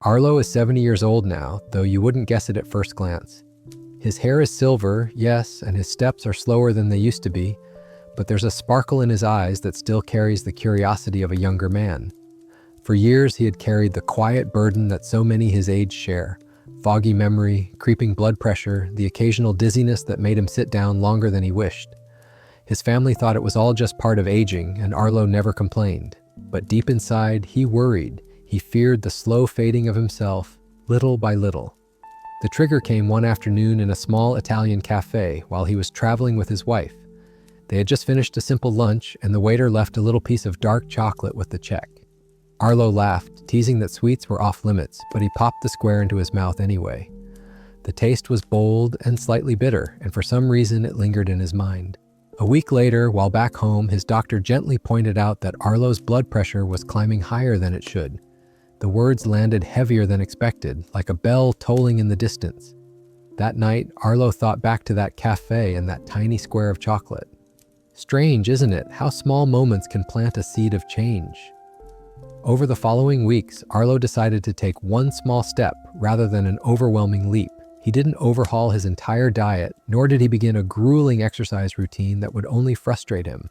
Arlo is 70 years old now, though you wouldn't guess it at first glance. His hair is silver, yes, and his steps are slower than they used to be, but there's a sparkle in his eyes that still carries the curiosity of a younger man. For years, he had carried the quiet burden that so many his age share: foggy memory, creeping blood pressure, the occasional dizziness that made him sit down longer than he wished. His family thought it was all just part of aging, and Arlo never complained. But deep inside, he worried. He feared the slow fading of himself, little by little. The trigger came one afternoon in a small Italian cafe while he was traveling with his wife. They had just finished a simple lunch, and the waiter left a little piece of dark chocolate with the check. Arlo laughed, teasing that sweets were off limits, but he popped the square into his mouth anyway. The taste was bold and slightly bitter, and for some reason it lingered in his mind. A week later, while back home, his doctor gently pointed out that Arlo's blood pressure was climbing higher than it should. The words landed heavier than expected, like a bell tolling in the distance. That night, Arlo thought back to that cafe and that tiny square of chocolate. Strange, isn't it, how small moments can plant a seed of change? Over the following weeks, Arlo decided to take one small step rather than an overwhelming leap. He didn't overhaul his entire diet, nor did he begin a grueling exercise routine that would only frustrate him.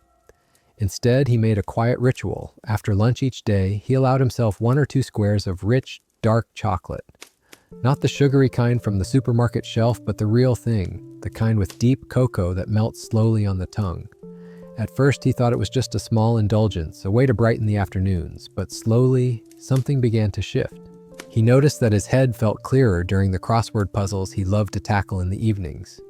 Instead, he made a quiet ritual. After lunch each day, he allowed himself 1 or 2 squares of rich, dark chocolate. Not the sugary kind from the supermarket shelf, but the real thing, the kind with deep cocoa that melts slowly on the tongue. At first, he thought it was just a small indulgence, a way to brighten the afternoons, but slowly, something began to shift. He noticed that his head felt clearer during the crossword puzzles he loved to tackle in the evenings.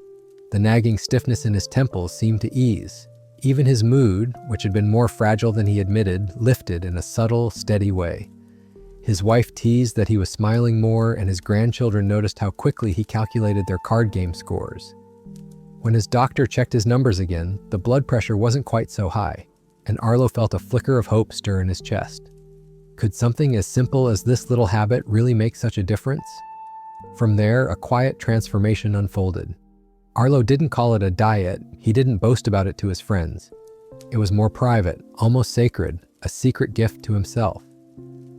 The nagging stiffness in his temples seemed to ease. Even his mood, which had been more fragile than he admitted, lifted in a subtle, steady way. His wife teased that he was smiling more, and his grandchildren noticed how quickly he calculated their card game scores. When his doctor checked his numbers again, the blood pressure wasn't quite so high, and Arlo felt a flicker of hope stir in his chest. Could something as simple as this little habit really make such a difference? From there, a quiet transformation unfolded. Arlo didn't call it a diet, he didn't boast about it to his friends. It was more private, almost sacred, a secret gift to himself.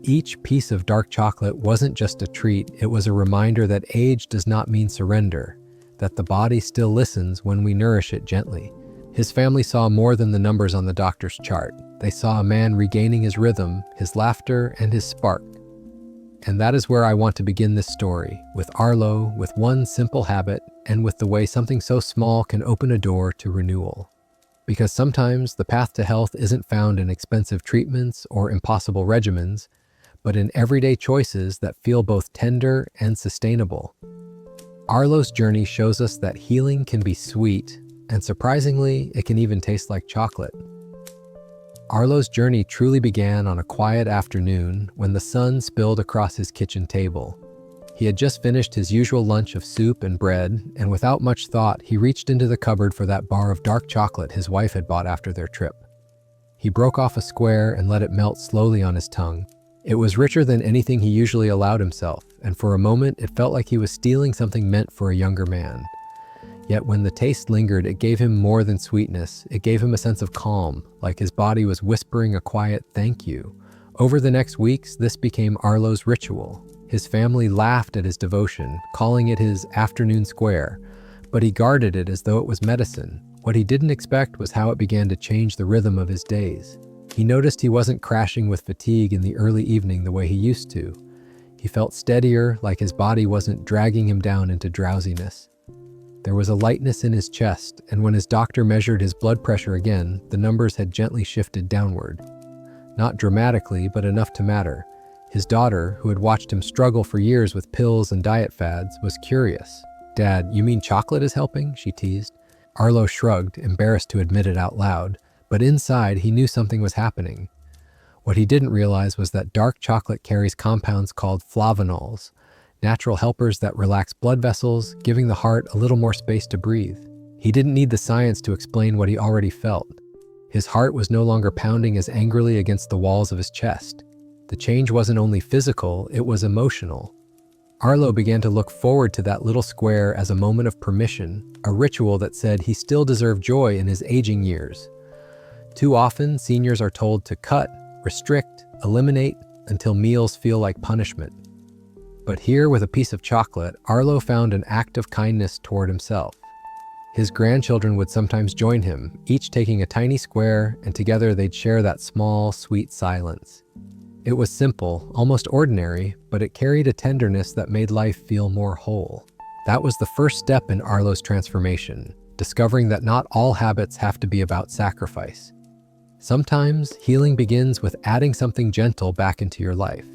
Each piece of dark chocolate wasn't just a treat, it was a reminder that age does not mean surrender, that the body still listens when we nourish it gently. His family saw more than the numbers on the doctor's chart. They saw a man regaining his rhythm, his laughter, and his spark. And that is where I want to begin this story, with Arlo, with one simple habit, and with the way something so small can open a door to renewal. Because sometimes the path to health isn't found in expensive treatments or impossible regimens, but in everyday choices that feel both tender and sustainable. Arlo's journey shows us that healing can be sweet, and surprisingly, it can even taste like chocolate. Arlo's journey truly began on a quiet afternoon when the sun spilled across his kitchen table. He had just finished his usual lunch of soup and bread, and without much thought, he reached into the cupboard for that bar of dark chocolate his wife had bought after their trip. He broke off a square and let it melt slowly on his tongue. It was richer than anything he usually allowed himself, and for a moment it felt like he was stealing something meant for a younger man. Yet when the taste lingered, it gave him more than sweetness. It gave him a sense of calm, like his body was whispering a quiet thank you. Over the next weeks, this became Arlo's ritual. His family laughed at his devotion, calling it his afternoon square, but he guarded it as though it was medicine. What he didn't expect was how it began to change the rhythm of his days. He noticed he wasn't crashing with fatigue in the early evening the way he used to. He felt steadier, like his body wasn't dragging him down into drowsiness. There was a lightness in his chest, and when his doctor measured his blood pressure again, the numbers had gently shifted downward. Not dramatically, but enough to matter. His daughter, who had watched him struggle for years with pills and diet fads, was curious. "Dad, you mean chocolate is helping?" she teased. Arlo shrugged, embarrassed to admit it out loud, but inside he knew something was happening. What he didn't realize was that dark chocolate carries compounds called flavonols, natural helpers that relax blood vessels, giving the heart a little more space to breathe. He didn't need the science to explain what he already felt. His heart was no longer pounding as angrily against the walls of his chest. The change wasn't only physical, it was emotional. Arlo began to look forward to that little square as a moment of permission, a ritual that said he still deserved joy in his aging years. Too often, seniors are told to cut, restrict, eliminate until meals feel like punishment. But here, with a piece of chocolate, Arlo found an act of kindness toward himself. His grandchildren would sometimes join him, each taking a tiny square, and together they'd share that small, sweet silence. It was simple, almost ordinary, but it carried a tenderness that made life feel more whole. That was the first step in Arlo's transformation, discovering that not all habits have to be about sacrifice. Sometimes, healing begins with adding something gentle back into your life.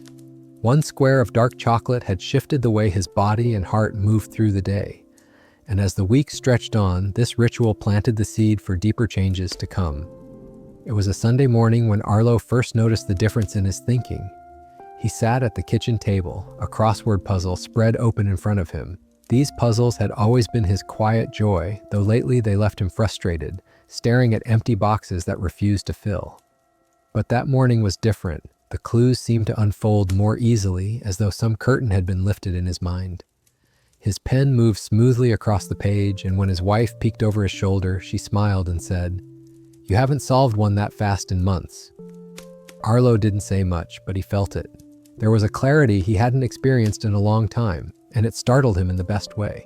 One square of dark chocolate had shifted the way his body and heart moved through the day. And as the weeks stretched on, this ritual planted the seed for deeper changes to come. It was a Sunday morning when Arlo first noticed the difference in his thinking. He sat at the kitchen table, a crossword puzzle spread open in front of him. These puzzles had always been his quiet joy, though lately they left him frustrated, staring at empty boxes that refused to fill. But that morning was different. The clues seemed to unfold more easily, as though some curtain had been lifted in his mind. His pen moved smoothly across the page, and when his wife peeked over his shoulder, she smiled and said, "You haven't solved one that fast in months." Arlo didn't say much, but he felt it. There was a clarity he hadn't experienced in a long time, and it startled him in the best way.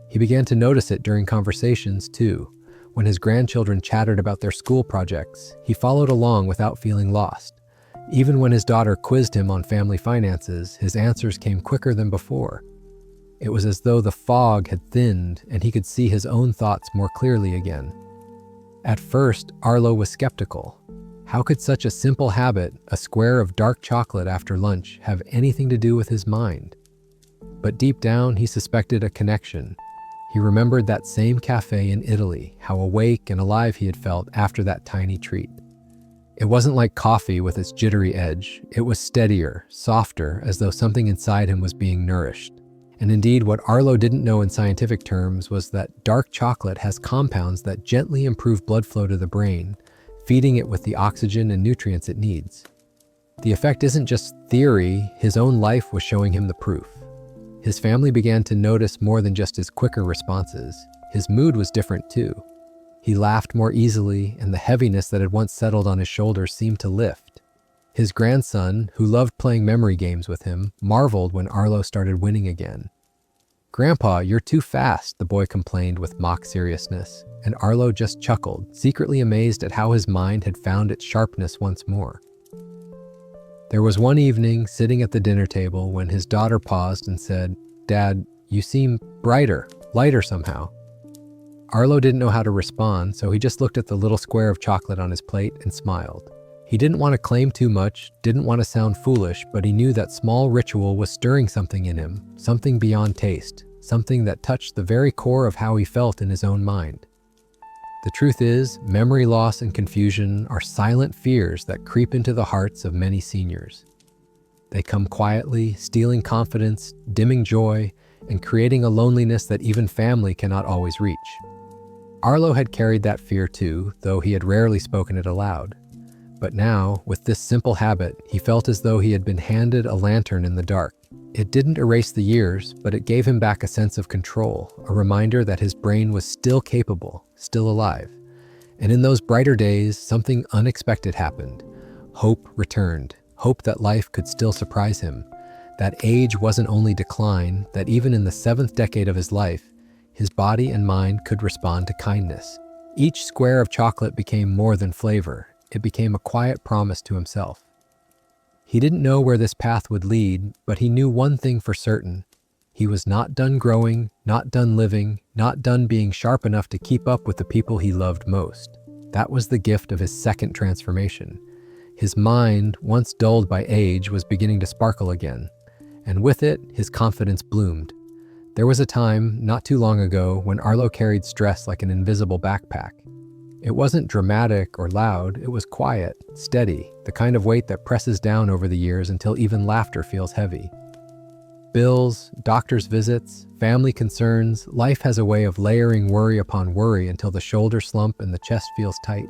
He began to notice it during conversations, too. When his grandchildren chattered about their school projects, he followed along without feeling lost. Even when his daughter quizzed him on family finances, his answers came quicker than before. It was as though the fog had thinned and he could see his own thoughts more clearly again. At first, Arlo was skeptical. How could such a simple habit, a square of dark chocolate after lunch, have anything to do with his mind? But deep down, he suspected a connection. He remembered that same cafe in Italy, how awake and alive he had felt after that tiny treat. It wasn't like coffee with its jittery edge. It was steadier, softer, as though something inside him was being nourished. And indeed, what Arlo didn't know in scientific terms was that dark chocolate has compounds that gently improve blood flow to the brain, feeding it with the oxygen and nutrients it needs. The effect isn't just theory, his own life was showing him the proof. His family began to notice more than just his quicker responses. His mood was different too. He laughed more easily, and the heaviness that had once settled on his shoulders seemed to lift. His grandson, who loved playing memory games with him, marveled when Arlo started winning again. "Grandpa, you're too fast," the boy complained with mock seriousness, and Arlo just chuckled, secretly amazed at how his mind had found its sharpness once more. There was one evening, sitting at the dinner table, when his daughter paused and said, "Dad, you seem brighter, lighter somehow." Arlo didn't know how to respond, so he just looked at the little square of chocolate on his plate and smiled. He didn't want to claim too much, didn't want to sound foolish, but he knew that small ritual was stirring something in him, something beyond taste, something that touched the very core of how he felt in his own mind. The truth is, memory loss and confusion are silent fears that creep into the hearts of many seniors. They come quietly, stealing confidence, dimming joy, and creating a loneliness that even family cannot always reach. Arlo had carried that fear too, though he had rarely spoken it aloud. But now, with this simple habit, he felt as though he had been handed a lantern in the dark. It didn't erase the years, but it gave him back a sense of control, a reminder that his brain was still capable, still alive. And in those brighter days, something unexpected happened. Hope returned, hope that life could still surprise him, that age wasn't only decline, that even in the 7th decade of his life, his body and mind could respond to kindness. Each square of chocolate became more than flavor. It became a quiet promise to himself. He didn't know where this path would lead, but he knew one thing for certain. He was not done growing, not done living, not done being sharp enough to keep up with the people he loved most. That was the gift of his second transformation. His mind, once dulled by age, was beginning to sparkle again. And with it, his confidence bloomed. There was a time, not too long ago, when Arlo carried stress like an invisible backpack. It wasn't dramatic or loud, it was quiet, steady, the kind of weight that presses down over the years until even laughter feels heavy. Bills, doctor's visits, family concerns, life has a way of layering worry upon worry until the shoulders slump and the chest feels tight.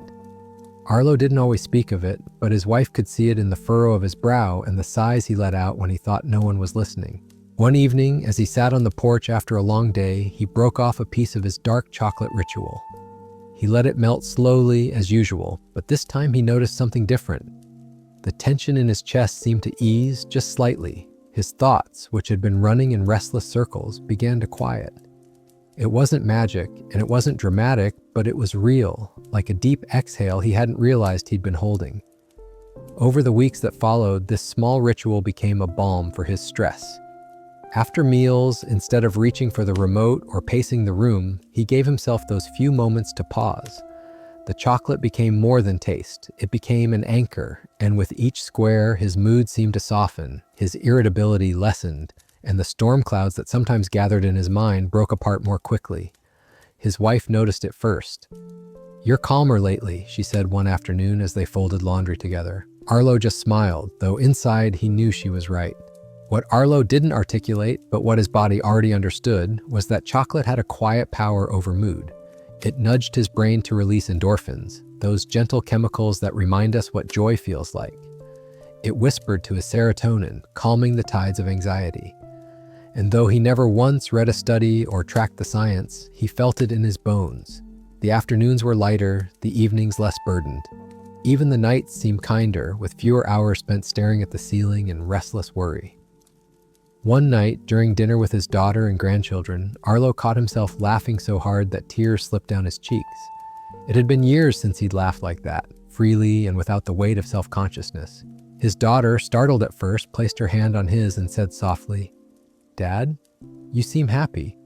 Arlo didn't always speak of it, but his wife could see it in the furrow of his brow and the sighs he let out when he thought no one was listening. One evening, as he sat on the porch after a long day, he broke off a piece of his dark chocolate ritual. He let it melt slowly as usual, but this time he noticed something different. The tension in his chest seemed to ease just slightly. His thoughts, which had been running in restless circles, began to quiet. It wasn't magic, and it wasn't dramatic, but it was real, like a deep exhale he hadn't realized he'd been holding. Over the weeks that followed, this small ritual became a balm for his stress. After meals, instead of reaching for the remote or pacing the room, he gave himself those few moments to pause. The chocolate became more than taste. It became an anchor, and with each square, his mood seemed to soften, his irritability lessened, and the storm clouds that sometimes gathered in his mind broke apart more quickly. His wife noticed it first. "You're calmer lately," she said one afternoon as they folded laundry together. Arlo just smiled, though inside he knew she was right. What Arlo didn't articulate, but what his body already understood, was that chocolate had a quiet power over mood. It nudged his brain to release endorphins, those gentle chemicals that remind us what joy feels like. It whispered to his serotonin, calming the tides of anxiety. And though he never once read a study or tracked the science, he felt it in his bones. The afternoons were lighter, the evenings less burdened. Even the nights seemed kinder, with fewer hours spent staring at the ceiling in restless worry. One night, during dinner with his daughter and grandchildren, Arlo caught himself laughing so hard that tears slipped down his cheeks. It had been years since he'd laughed like that, freely and without the weight of self-consciousness. His daughter, startled at first, placed her hand on his and said softly, "Dad, you seem happy."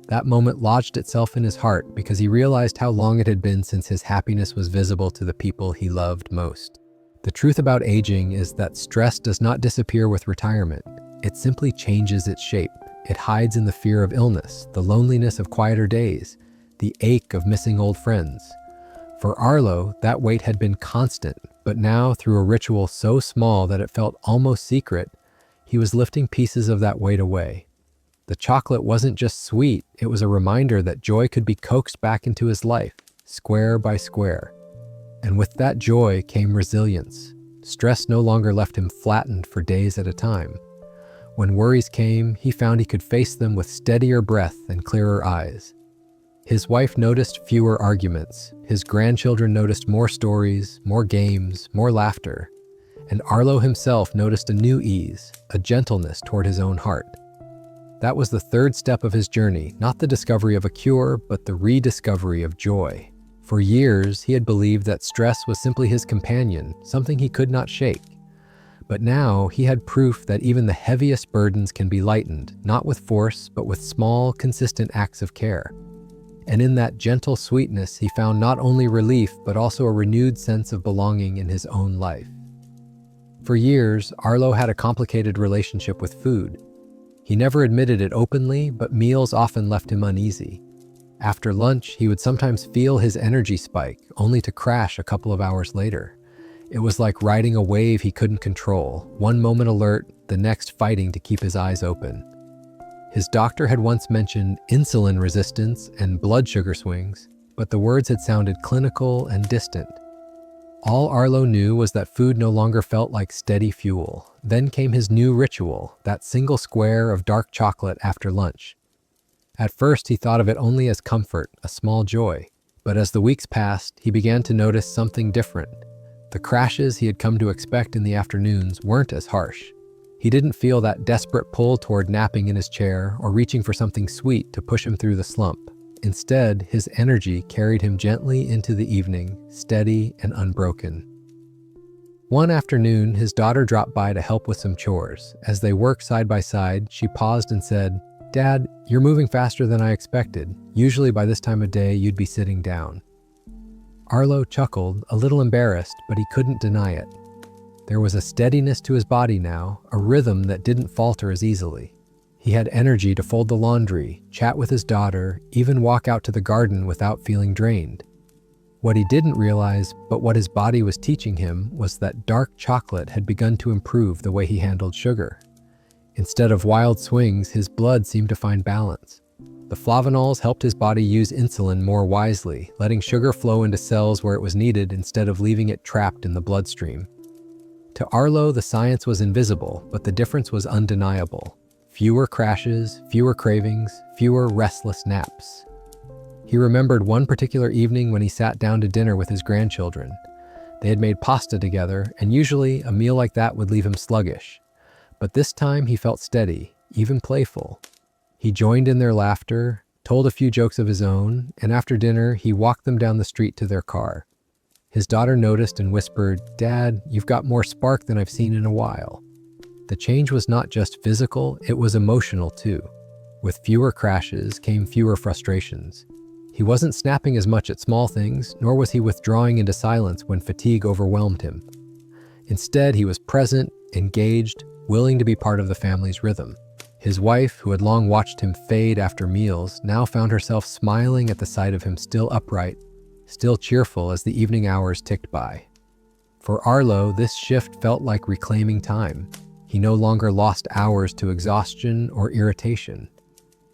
That moment lodged itself in his heart because he realized how long it had been since his happiness was visible to the people he loved most. The truth about aging is that stress does not disappear with retirement. It simply changes its shape. It hides in the fear of illness, the loneliness of quieter days, the ache of missing old friends. For Arlo, that weight had been constant, but now, through a ritual so small that it felt almost secret, he was lifting pieces of that weight away. The chocolate wasn't just sweet, it was a reminder that joy could be coaxed back into his life, square by square. And with that joy came resilience. Stress no longer left him flattened for days at a time. When worries came, he found he could face them with steadier breath and clearer eyes. His wife noticed fewer arguments. His grandchildren noticed more stories, more games, more laughter. And Arlo himself noticed a new ease, a gentleness toward his own heart. That was the third step of his journey, not the discovery of a cure, but the rediscovery of joy. For years, he had believed that stress was simply his companion, something he could not shake. But now, he had proof that even the heaviest burdens can be lightened, not with force, but with small, consistent acts of care. And in that gentle sweetness, he found not only relief, but also a renewed sense of belonging in his own life. For years, Arlo had a complicated relationship with food. He never admitted it openly, but meals often left him uneasy. After lunch, he would sometimes feel his energy spike, only to crash a couple of hours later. It was like riding a wave he couldn't control, one moment alert, the next fighting to keep his eyes open. His doctor had once mentioned insulin resistance and blood sugar swings, but the words had sounded clinical and distant. All Arlo knew was that food no longer felt like steady fuel. Then came his new ritual, that single square of dark chocolate after lunch. At first, he thought of it only as comfort, a small joy. But as the weeks passed, he began to notice something different. The crashes he had come to expect in the afternoons weren't as harsh. He didn't feel that desperate pull toward napping in his chair or reaching for something sweet to push him through the slump. Instead, his energy carried him gently into the evening, steady and unbroken. One afternoon, his daughter dropped by to help with some chores. As they worked side by side, she paused and said, "Dad, you're moving faster than I expected. Usually by this time of day, you'd be sitting down." Arlo chuckled, a little embarrassed, but he couldn't deny it. There was a steadiness to his body now, a rhythm that didn't falter as easily. He had energy to fold the laundry, chat with his daughter, even walk out to the garden without feeling drained. What he didn't realize, but what his body was teaching him, was that dark chocolate had begun to improve the way he handled sugar. Instead of wild swings, his blood seemed to find balance. The flavanols helped his body use insulin more wisely, letting sugar flow into cells where it was needed instead of leaving it trapped in the bloodstream. To Arlo, the science was invisible, but the difference was undeniable. Fewer crashes, fewer cravings, fewer restless naps. He remembered one particular evening when he sat down to dinner with his grandchildren. They had made pasta together, and usually a meal like that would leave him sluggish. But this time he felt steady, even playful. He joined in their laughter, told a few jokes of his own, and after dinner, he walked them down the street to their car. His daughter noticed and whispered, "Dad, you've got more spark than I've seen in a while." The change was not just physical, it was emotional too. With fewer crashes came fewer frustrations. He wasn't snapping as much at small things, nor was he withdrawing into silence when fatigue overwhelmed him. Instead, he was present, engaged, willing to be part of the family's rhythm. His wife, who had long watched him fade after meals, now found herself smiling at the sight of him still upright, still cheerful as the evening hours ticked by. For Arlo, this shift felt like reclaiming time. He no longer lost hours to exhaustion or irritation.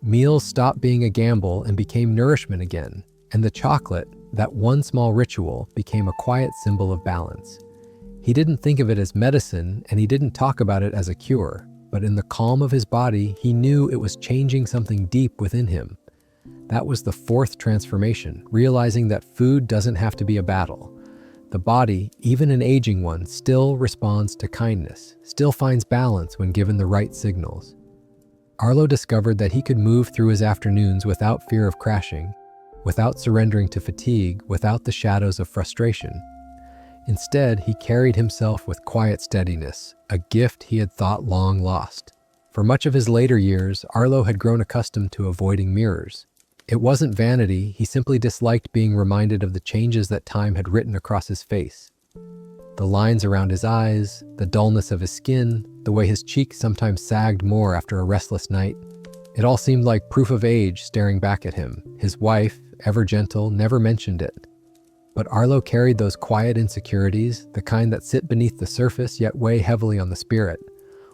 Meals stopped being a gamble and became nourishment again, and the chocolate, that one small ritual, became a quiet symbol of balance. He didn't think of it as medicine, and he didn't talk about it as a cure, but in the calm of his body, he knew it was changing something deep within him. That was the fourth transformation, realizing that food doesn't have to be a battle. The body, even an aging one, still responds to kindness, still finds balance when given the right signals. Arlo discovered that he could move through his afternoons without fear of crashing, without surrendering to fatigue, without the shadows of frustration. Instead, he carried himself with quiet steadiness, a gift he had thought long lost. For much of his later years, Arlo had grown accustomed to avoiding mirrors. It wasn't vanity, he simply disliked being reminded of the changes that time had written across his face. The lines around his eyes, the dullness of his skin, the way his cheeks sometimes sagged more after a restless night. It all seemed like proof of age staring back at him. His wife, ever gentle, never mentioned it. But Arlo carried those quiet insecurities, the kind that sit beneath the surface yet weigh heavily on the spirit.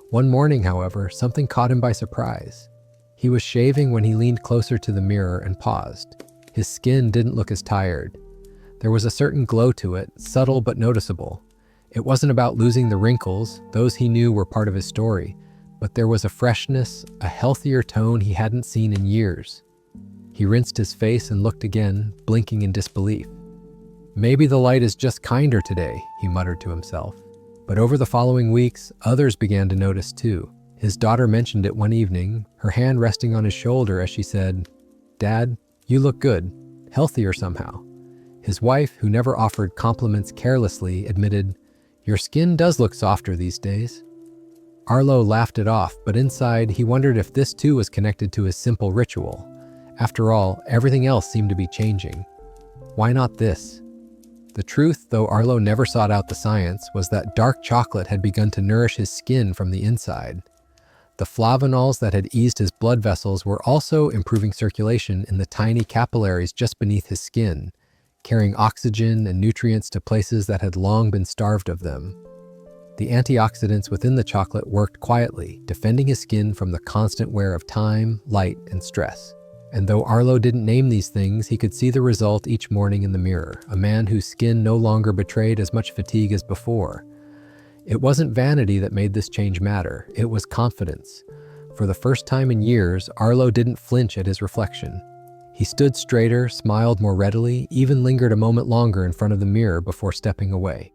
One morning, however, something caught him by surprise. He was shaving when he leaned closer to the mirror and paused. His skin didn't look as tired. There was a certain glow to it, subtle but noticeable. It wasn't about losing the wrinkles, those he knew were part of his story, but there was a freshness, a healthier tone he hadn't seen in years. He rinsed his face and looked again, blinking in disbelief. "Maybe the light is just kinder today," he muttered to himself. But over the following weeks, others began to notice too. His daughter mentioned it one evening, her hand resting on his shoulder as she said, "Dad, you look good, healthier somehow." His wife, who never offered compliments carelessly, admitted, "Your skin does look softer these days." Arlo laughed it off, but inside he wondered if this too was connected to his simple ritual. After all, everything else seemed to be changing. Why not this? The truth, though Arlo never sought out the science, was that dark chocolate had begun to nourish his skin from the inside. The flavanols that had eased his blood vessels were also improving circulation in the tiny capillaries just beneath his skin, carrying oxygen and nutrients to places that had long been starved of them. The antioxidants within the chocolate worked quietly, defending his skin from the constant wear of time, light, and stress. And though Arlo didn't name these things, he could see the result each morning in the mirror, a man whose skin no longer betrayed as much fatigue as before. It wasn't vanity that made this change matter, it was confidence. For the first time in years, Arlo didn't flinch at his reflection. He stood straighter, smiled more readily, even lingered a moment longer in front of the mirror before stepping away.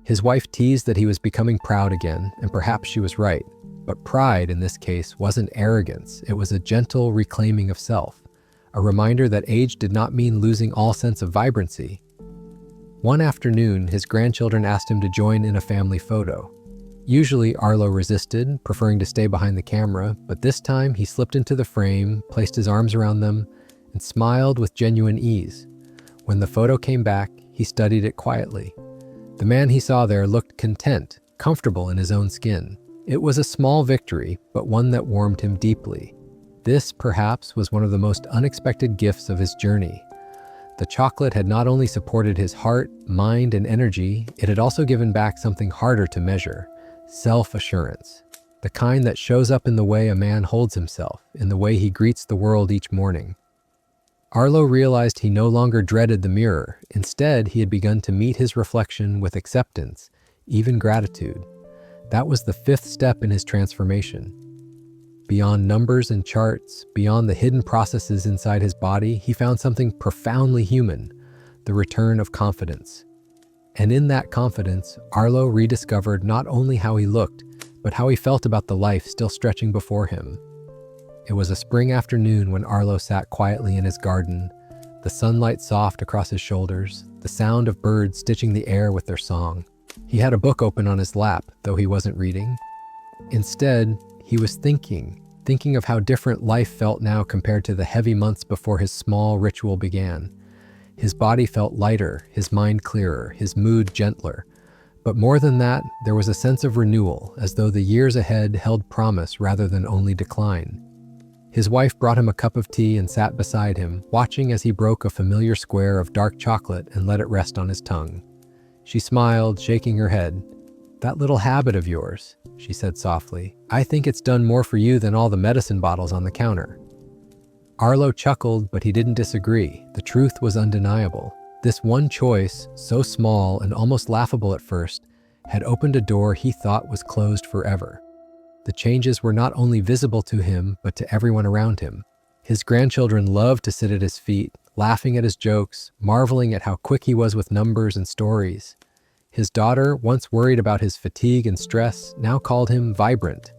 His wife teased that he was becoming proud again, and perhaps she was right. But pride, in this case, wasn't arrogance. It was a gentle reclaiming of self, a reminder that age did not mean losing all sense of vibrancy. One afternoon, his grandchildren asked him to join in a family photo. Usually, Arlo resisted, preferring to stay behind the camera, but this time he slipped into the frame, placed his arms around them, and smiled with genuine ease. When the photo came back, he studied it quietly. The man he saw there looked content, comfortable in his own skin. It was a small victory, but one that warmed him deeply. This, perhaps, was one of the most unexpected gifts of his journey. The chocolate had not only supported his heart, mind, and energy, it had also given back something harder to measure: self-assurance. The kind that shows up in the way a man holds himself, in the way he greets the world each morning. Arlo realized he no longer dreaded the mirror. Instead, he had begun to meet his reflection with acceptance, even gratitude. That was the fifth step in his transformation. Beyond numbers and charts, beyond the hidden processes inside his body, he found something profoundly human: the return of confidence. And in that confidence, Arlo rediscovered not only how he looked, but how he felt about the life still stretching before him. It was a spring afternoon when Arlo sat quietly in his garden, the sunlight soft across his shoulders, the sound of birds stitching the air with their song. He had a book open on his lap, though he wasn't reading. Instead, he was thinking of how different life felt now compared to the heavy months before his small ritual began. His body felt lighter, his mind clearer, his mood gentler. But more than that, there was a sense of renewal, as though the years ahead held promise rather than only decline. His wife brought him a cup of tea and sat beside him, watching as he broke a familiar square of dark chocolate and let it rest on his tongue. She smiled, shaking her head. "That little habit of yours," she said softly, "I think it's done more for you than all the medicine bottles on the counter." Arlo chuckled, but he didn't disagree. The truth was undeniable. This one choice, so small and almost laughable at first, had opened a door he thought was closed forever. The changes were not only visible to him, but to everyone around him. His grandchildren loved to sit at his feet, laughing at his jokes, marveling at how quick he was with numbers and stories. His daughter, once worried about his fatigue and stress, now called him vibrant.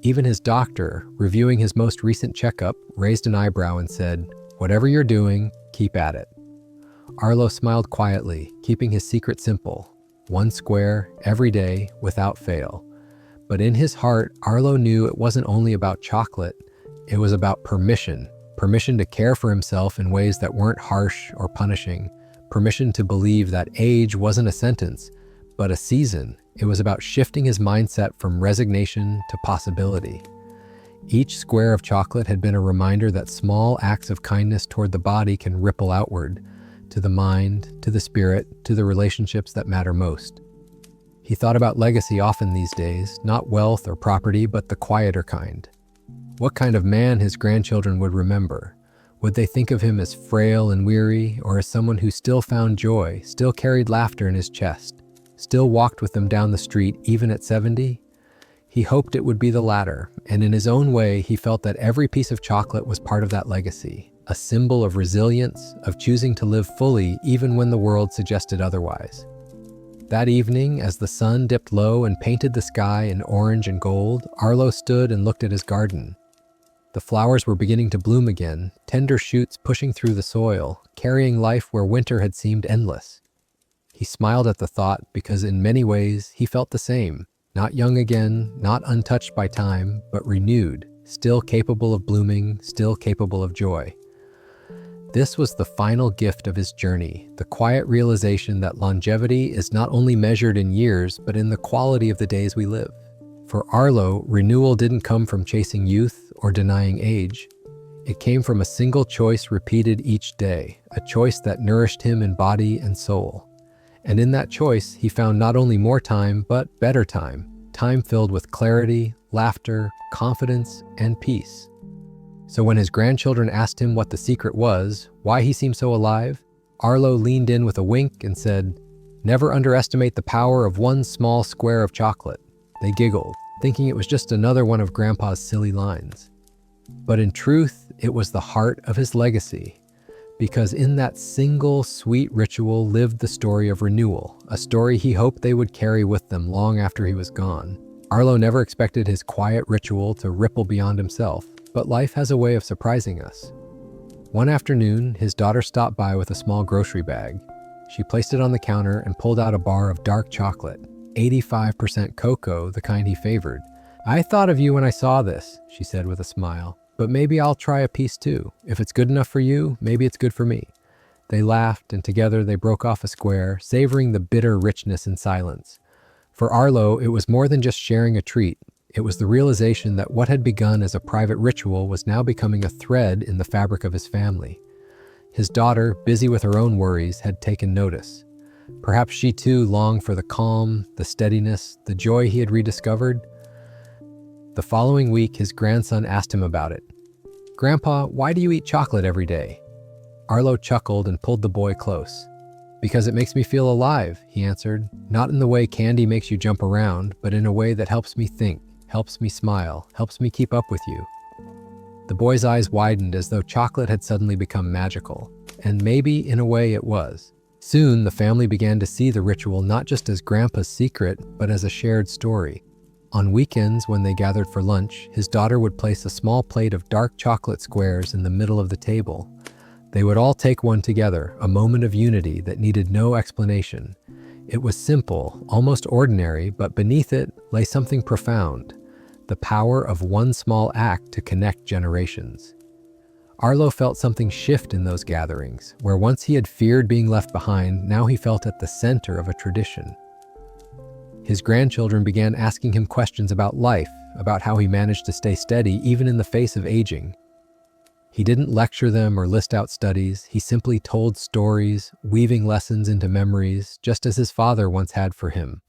Even his doctor, reviewing his most recent checkup, raised an eyebrow and said, "Whatever you're doing, keep at it." Arlo smiled quietly, keeping his secret simple: one square, every day, without fail. But in his heart, Arlo knew it wasn't only about chocolate, it was about permission. Permission to care for himself in ways that weren't harsh or punishing. Permission to believe that age wasn't a sentence, but a season. It was about shifting his mindset from resignation to possibility. Each square of chocolate had been a reminder that small acts of kindness toward the body can ripple outward, to the mind, to the spirit, to the relationships that matter most. He thought about legacy often these days, not wealth or property, but the quieter kind. What kind of man his grandchildren would remember? Would they think of him as frail and weary, or as someone who still found joy, still carried laughter in his chest, still walked with them down the street even at 70? He hoped it would be the latter, and in his own way, he felt that every piece of chocolate was part of that legacy, a symbol of resilience, of choosing to live fully even when the world suggested otherwise. That evening, as the sun dipped low and painted the sky in orange and gold, Arlo stood and looked at his garden. The flowers were beginning to bloom again, tender shoots pushing through the soil, carrying life where winter had seemed endless. He smiled at the thought because in many ways he felt the same, not young again, not untouched by time, but renewed, still capable of blooming, still capable of joy. This was the final gift of his journey, the quiet realization that longevity is not only measured in years, but in the quality of the days we live. For Arlo, renewal didn't come from chasing youth or denying age. It came from a single choice repeated each day, a choice that nourished him in body and soul. And in that choice, he found not only more time, but better time, time filled with clarity, laughter, confidence, and peace. So when his grandchildren asked him what the secret was, why he seemed so alive, Arlo leaned in with a wink and said, "Never underestimate the power of one small square of chocolate." They giggled, thinking it was just another one of Grandpa's silly lines. But in truth, it was the heart of his legacy, because in that single sweet ritual lived the story of renewal, a story he hoped they would carry with them long after he was gone. Arlo never expected his quiet ritual to ripple beyond himself, but life has a way of surprising us. One afternoon, his daughter stopped by with a small grocery bag. She placed it on the counter and pulled out a bar of dark chocolate, 85% cocoa, the kind he favored. "I thought of you when I saw this," she said with a smile, "but maybe I'll try a piece too. If it's good enough for you, maybe it's good for me." They laughed, and together they broke off a square, savoring the bitter richness in silence. For Arlo, it was more than just sharing a treat. It was the realization that what had begun as a private ritual was now becoming a thread in the fabric of his family. His daughter, busy with her own worries, had taken notice. Perhaps she too longed for the calm, the steadiness, the joy he had rediscovered. The following week, his grandson asked him about it. "Grandpa, why do you eat chocolate every day?" Arlo chuckled and pulled the boy close. "Because it makes me feel alive," he answered, "not in the way candy makes you jump around, but in a way that helps me think, helps me smile, helps me keep up with you." The boy's eyes widened as though chocolate had suddenly become magical, and maybe in a way it was. Soon, the family began to see the ritual not just as Grandpa's secret, but as a shared story. On weekends, when they gathered for lunch, his daughter would place a small plate of dark chocolate squares in the middle of the table. They would all take one together, a moment of unity that needed no explanation. It was simple, almost ordinary, but beneath it lay something profound, the power of one small act to connect generations. Arlo felt something shift in those gatherings, where once he had feared being left behind, now he felt at the center of a tradition. His grandchildren began asking him questions about life, about how he managed to stay steady even in the face of aging. He didn't lecture them or list out studies, he simply told stories, weaving lessons into memories, just as his father once had for him.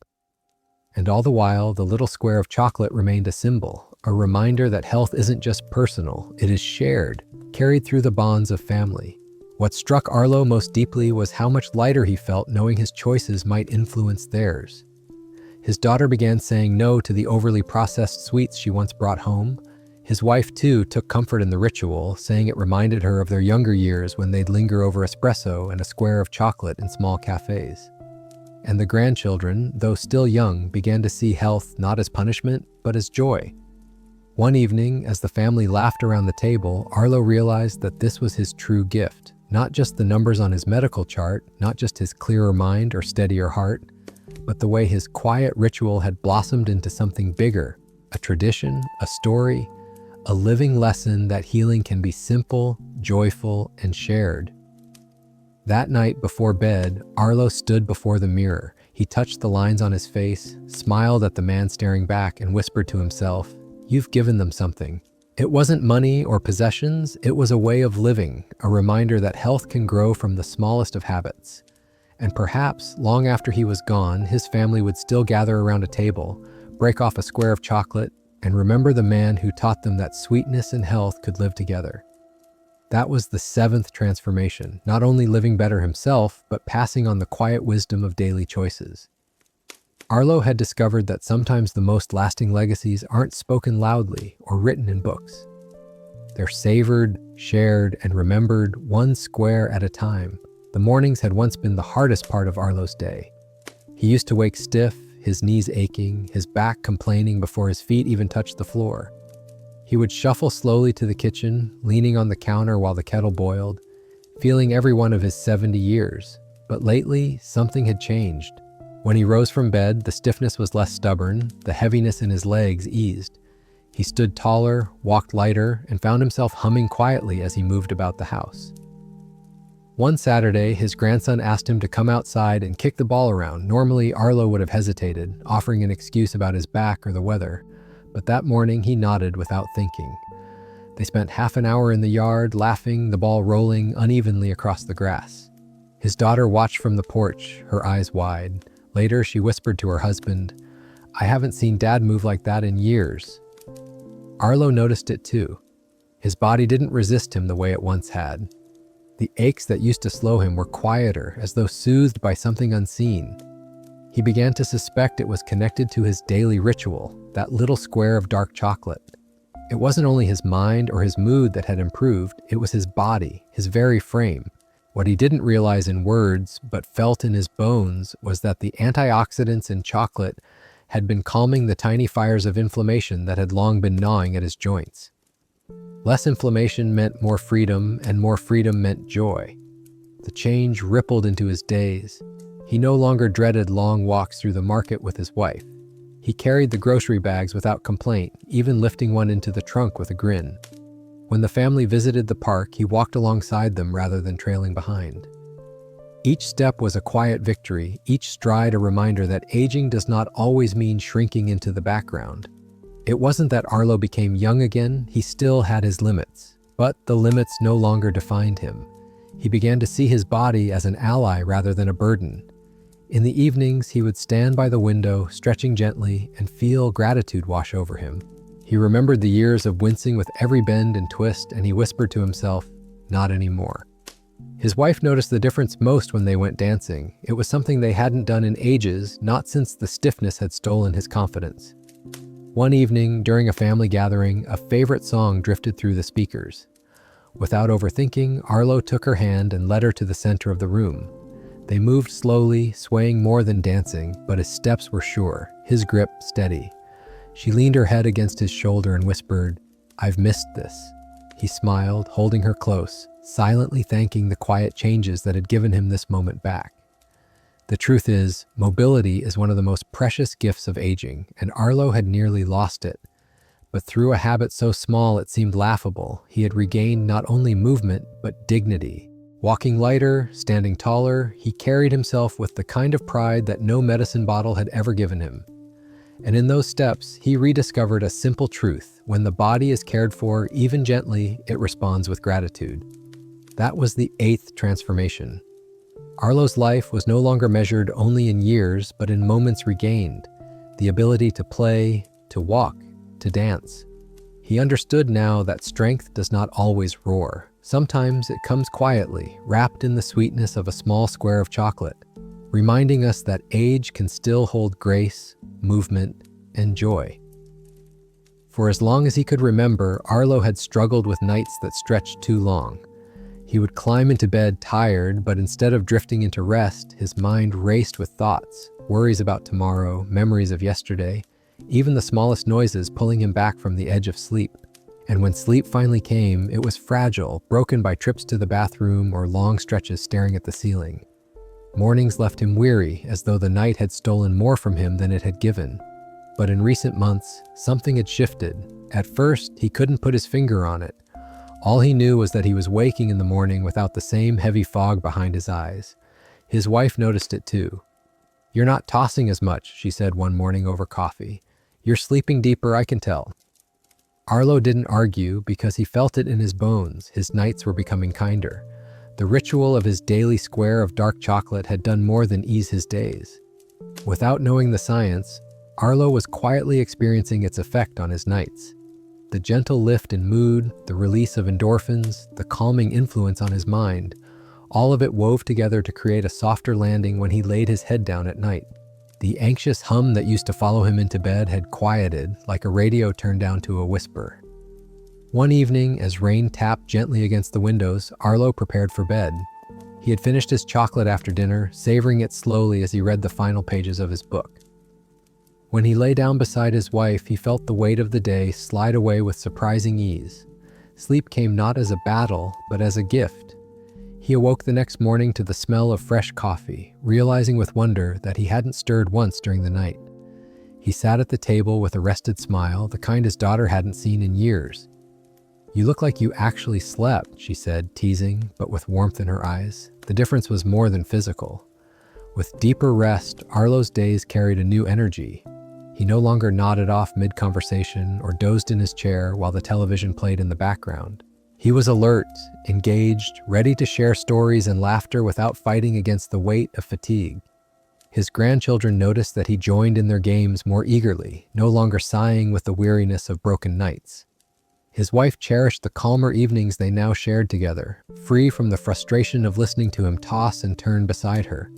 And all the while, the little square of chocolate remained a symbol, a reminder that health isn't just personal, it is shared, carried through the bonds of family. What struck Arlo most deeply was how much lighter he felt knowing his choices might influence theirs. His daughter began saying no to the overly processed sweets she once brought home. His wife, too, took comfort in the ritual, saying it reminded her of their younger years when they'd linger over espresso and a square of chocolate in small cafes. And the grandchildren, though still young, began to see health not as punishment, but as joy. One evening, as the family laughed around the table, Arlo realized that this was his true gift. Not just the numbers on his medical chart, not just his clearer mind or steadier heart, but the way his quiet ritual had blossomed into something bigger, a tradition, a story, a living lesson that healing can be simple, joyful, and shared. That night before bed, Arlo stood before the mirror. He touched the lines on his face, smiled at the man staring back, and whispered to himself, "You've given them something." It wasn't money or possessions, it was a way of living, a reminder that health can grow from the smallest of habits. And perhaps, long after he was gone, his family would still gather around a table, break off a square of chocolate, and remember the man who taught them that sweetness and health could live together. That was the seventh transformation, not only living better himself, but passing on the quiet wisdom of daily choices. Arlo had discovered that sometimes the most lasting legacies aren't spoken loudly or written in books. They're savored, shared, and remembered one square at a time. The mornings had once been the hardest part of Arlo's day. He used to wake stiff, his knees aching, his back complaining before his feet even touched the floor. He would shuffle slowly to the kitchen, leaning on the counter while the kettle boiled, feeling every one of his 70 years. But lately, something had changed. When he rose from bed, the stiffness was less stubborn, the heaviness in his legs eased. He stood taller, walked lighter, and found himself humming quietly as he moved about the house. One Saturday, his grandson asked him to come outside and kick the ball around. Normally, Arlo would have hesitated, offering an excuse about his back or the weather. But that morning, he nodded without thinking. They spent half an hour in the yard, laughing, the ball rolling unevenly across the grass. His daughter watched from the porch, her eyes wide. Later, she whispered to her husband, "I haven't seen Dad move like that in years." Arlo noticed it too. His body didn't resist him the way it once had. The aches that used to slow him were quieter, as though soothed by something unseen. He began to suspect it was connected to his daily ritual, that little square of dark chocolate. It wasn't only his mind or his mood that had improved, it was his body, his very frame. What he didn't realize in words, but felt in his bones, was that the antioxidants in chocolate had been calming the tiny fires of inflammation that had long been gnawing at his joints. Less inflammation meant more freedom, and more freedom meant joy. The change rippled into his days. He no longer dreaded long walks through the market with his wife. He carried the grocery bags without complaint, even lifting one into the trunk with a grin. When the family visited the park, he walked alongside them rather than trailing behind. Each step was a quiet victory, each stride a reminder that aging does not always mean shrinking into the background. It wasn't that Arlo became young again, he still had his limits. But the limits no longer defined him. He began to see his body as an ally rather than a burden. In the evenings, he would stand by the window, stretching gently, and feel gratitude wash over him. He remembered the years of wincing with every bend and twist, and he whispered to himself, "Not anymore." His wife noticed the difference most when they went dancing. It was something they hadn't done in ages, not since the stiffness had stolen his confidence. One evening, during a family gathering, a favorite song drifted through the speakers. Without overthinking, Arlo took her hand and led her to the center of the room. They moved slowly, swaying more than dancing, but his steps were sure, his grip steady. She leaned her head against his shoulder and whispered, "I've missed this." He smiled, holding her close, silently thanking the quiet changes that had given him this moment back. The truth is, mobility is one of the most precious gifts of aging, and Arlo had nearly lost it. But through a habit so small it seemed laughable, he had regained not only movement, but dignity. Walking lighter, standing taller, he carried himself with the kind of pride that no medicine bottle had ever given him. And in those steps, he rediscovered a simple truth: when the body is cared for, even gently, it responds with gratitude. That was the 8th transformation. Arlo's life was no longer measured only in years, but in moments regained. The ability to play, to walk, to dance. He understood now that strength does not always roar. Sometimes it comes quietly, wrapped in the sweetness of a small square of chocolate, reminding us that age can still hold grace, movement, and joy. For as long as he could remember, Arlo had struggled with nights that stretched too long. He would climb into bed tired, but instead of drifting into rest, his mind raced with thoughts, worries about tomorrow, memories of yesterday, even the smallest noises pulling him back from the edge of sleep. And when sleep finally came, it was fragile, broken by trips to the bathroom or long stretches staring at the ceiling. Mornings left him weary, as though the night had stolen more from him than it had given. But in recent months, something had shifted. At first, he couldn't put his finger on it. All he knew was that he was waking in the morning without the same heavy fog behind his eyes. His wife noticed it too. "You're not tossing as much," she said one morning over coffee. "You're sleeping deeper, I can tell." Arlo didn't argue because he felt it in his bones. His nights were becoming kinder. The ritual of his daily square of dark chocolate had done more than ease his days. Without knowing the science, Arlo was quietly experiencing its effect on his nights. The gentle lift in mood, the release of endorphins, the calming influence on his mind, all of it wove together to create a softer landing when he laid his head down at night. The anxious hum that used to follow him into bed had quieted, like a radio turned down to a whisper. One evening, as rain tapped gently against the windows, Arlo prepared for bed. He had finished his chocolate after dinner, savoring it slowly as he read the final pages of his book. When he lay down beside his wife, he felt the weight of the day slide away with surprising ease. Sleep came not as a battle, but as a gift. He awoke the next morning to the smell of fresh coffee, realizing with wonder that he hadn't stirred once during the night. He sat at the table with a rested smile, the kind his daughter hadn't seen in years. "You look like you actually slept," she said, teasing, but with warmth in her eyes. The difference was more than physical. With deeper rest, Arlo's days carried a new energy. He no longer nodded off mid-conversation or dozed in his chair while the television played in the background. He was alert, engaged, ready to share stories and laughter without fighting against the weight of fatigue. His grandchildren noticed that he joined in their games more eagerly, no longer sighing with the weariness of broken nights. His wife cherished the calmer evenings they now shared together, free from the frustration of listening to him toss and turn beside her.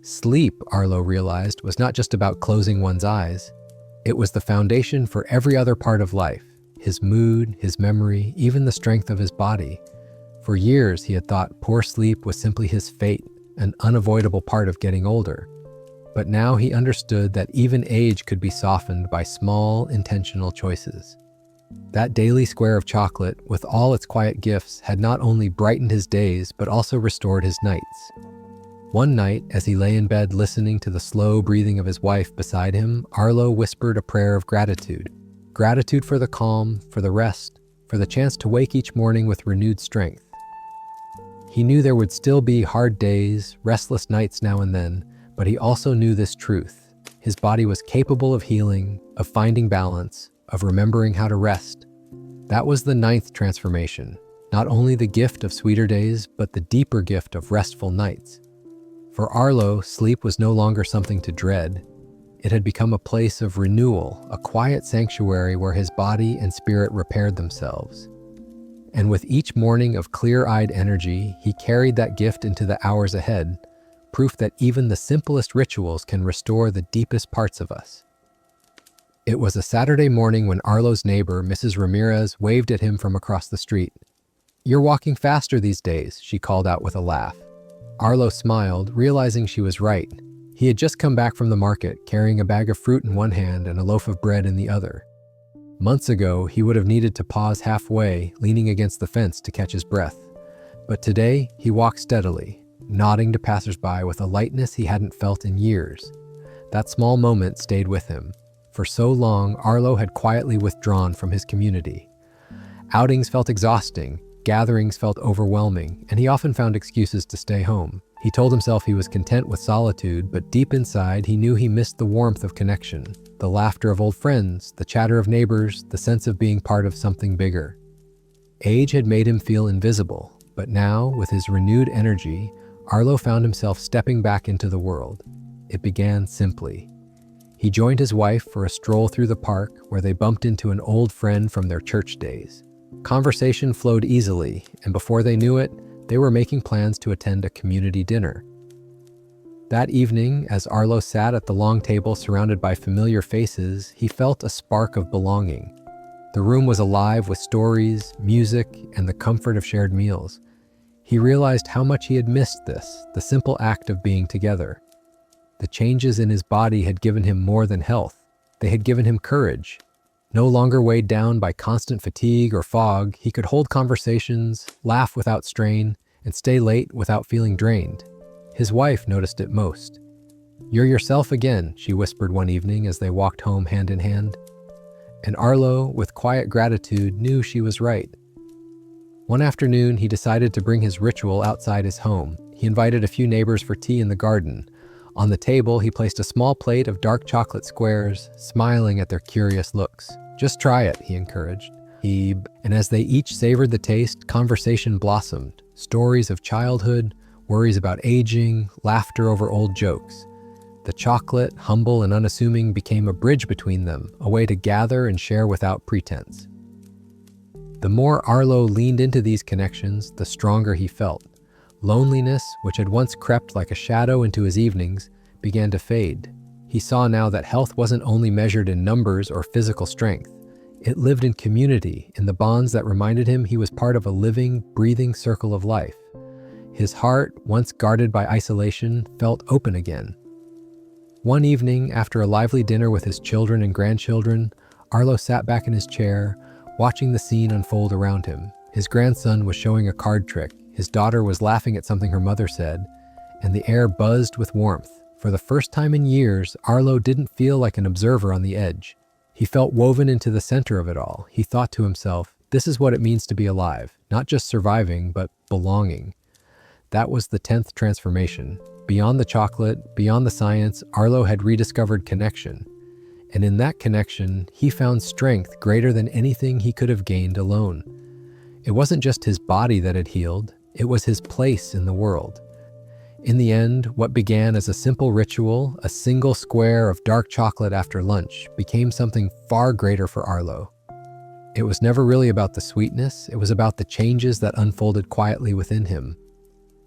Sleep, Arlo realized, was not just about closing one's eyes. It was the foundation for every other part of life: his mood, his memory, even the strength of his body. For years, he had thought poor sleep was simply his fate, an unavoidable part of getting older. But now he understood that even age could be softened by small, intentional choices. That daily square of chocolate, with all its quiet gifts, had not only brightened his days, but also restored his nights. One night, as he lay in bed listening to the slow breathing of his wife beside him, Arlo whispered a prayer of gratitude. Gratitude for the calm, for the rest, for the chance to wake each morning with renewed strength. He knew there would still be hard days, restless nights now and then, but he also knew this truth: his body was capable of healing, of finding balance, of remembering how to rest. That was the 9th transformation, not only the gift of sweeter days, but the deeper gift of restful nights. For Arlo, sleep was no longer something to dread. It had become a place of renewal, a quiet sanctuary where his body and spirit repaired themselves. And with each morning of clear-eyed energy, he carried that gift into the hours ahead, proof that even the simplest rituals can restore the deepest parts of us. It was a Saturday morning when Arlo's neighbor, Mrs. Ramirez, waved at him from across the street. "You're walking faster these days," she called out with a laugh. Arlo smiled, realizing she was right. He had just come back from the market, carrying a bag of fruit in one hand and a loaf of bread in the other. Months ago, he would have needed to pause halfway, leaning against the fence to catch his breath. But today, he walked steadily, nodding to passersby with a lightness he hadn't felt in years. That small moment stayed with him. For so long, Arlo had quietly withdrawn from his community. Outings felt exhausting, gatherings felt overwhelming, and he often found excuses to stay home. He told himself he was content with solitude, but deep inside, he knew he missed the warmth of connection, the laughter of old friends, the chatter of neighbors, the sense of being part of something bigger. Age had made him feel invisible, but now, with his renewed energy, Arlo found himself stepping back into the world. It began simply. He joined his wife for a stroll through the park where they bumped into an old friend from their church days. Conversation flowed easily, and before they knew it, they were making plans to attend a community dinner. That evening, as Arlo sat at the long table surrounded by familiar faces, he felt a spark of belonging. The room was alive with stories, music, and the comfort of shared meals. He realized how much he had missed this, the simple act of being together. The changes in his body had given him more than health. They had given him courage. No longer weighed down by constant fatigue or fog, he could hold conversations, laugh without strain, and stay late without feeling drained. His wife noticed it most. "You're yourself again," she whispered one evening as they walked home hand in hand. And Arlo, with quiet gratitude, knew she was right. One afternoon, he decided to bring his ritual outside his home. He invited a few neighbors for tea in the garden. On the table, he placed a small plate of dark chocolate squares, smiling at their curious looks. "Just try it," he encouraged. And as they each savored the taste, conversation blossomed. Stories of childhood, worries about aging, laughter over old jokes. The chocolate, humble and unassuming, became a bridge between them, a way to gather and share without pretense. The more Arlo leaned into these connections, the stronger he felt. Loneliness, which had once crept like a shadow into his evenings, began to fade. He saw now that health wasn't only measured in numbers or physical strength. It lived in community, in the bonds that reminded him he was part of a living, breathing circle of life. His heart, once guarded by isolation, felt open again. One evening, after a lively dinner with his children and grandchildren, Arlo sat back in his chair, watching the scene unfold around him. His grandson was showing a card trick, his daughter was laughing at something her mother said, and the air buzzed with warmth. For the first time in years, Arlo didn't feel like an observer on the edge. He felt woven into the center of it all. He thought to himself, this is what it means to be alive, not just surviving, but belonging. That was the 10th transformation. Beyond the chocolate, beyond the science, Arlo had rediscovered connection. And in that connection, he found strength greater than anything he could have gained alone. It wasn't just his body that had healed, it was his place in the world. In the end, what began as a simple ritual, a single square of dark chocolate after lunch, became something far greater for Arlo. It was never really about the sweetness, it was about the changes that unfolded quietly within him.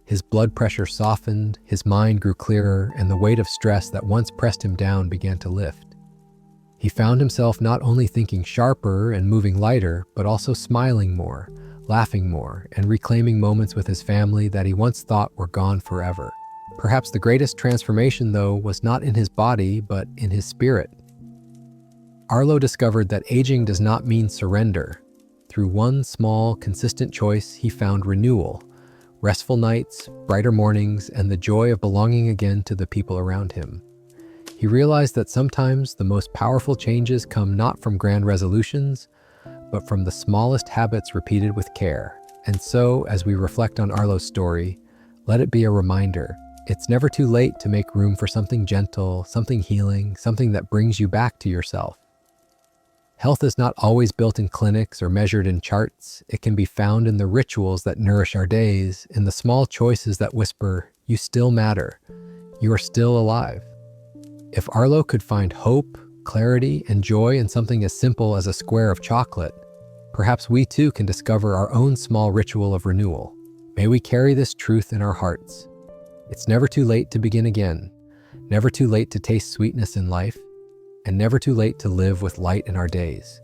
His blood pressure softened, his mind grew clearer, and the weight of stress that once pressed him down began to lift. He found himself not only thinking sharper and moving lighter, but also smiling more, laughing more, and reclaiming moments with his family that he once thought were gone forever. Perhaps the greatest transformation, though, was not in his body, but in his spirit. Arlo discovered that aging does not mean surrender. Through one small, consistent choice, he found renewal, restful nights, brighter mornings, and the joy of belonging again to the people around him. He realized that sometimes the most powerful changes come not from grand resolutions, but from the smallest habits repeated with care. And so, as we reflect on Arlo's story, let it be a reminder. It's never too late to make room for something gentle, something healing, something that brings you back to yourself. Health is not always built in clinics or measured in charts. It can be found in the rituals that nourish our days, in the small choices that whisper, "You still matter. You are still alive." If Arlo could find hope, clarity, and joy in something as simple as a square of chocolate, perhaps we too can discover our own small ritual of renewal. May we carry this truth in our hearts. It's never too late to begin again, never too late to taste sweetness in life, and never too late to live with light in our days.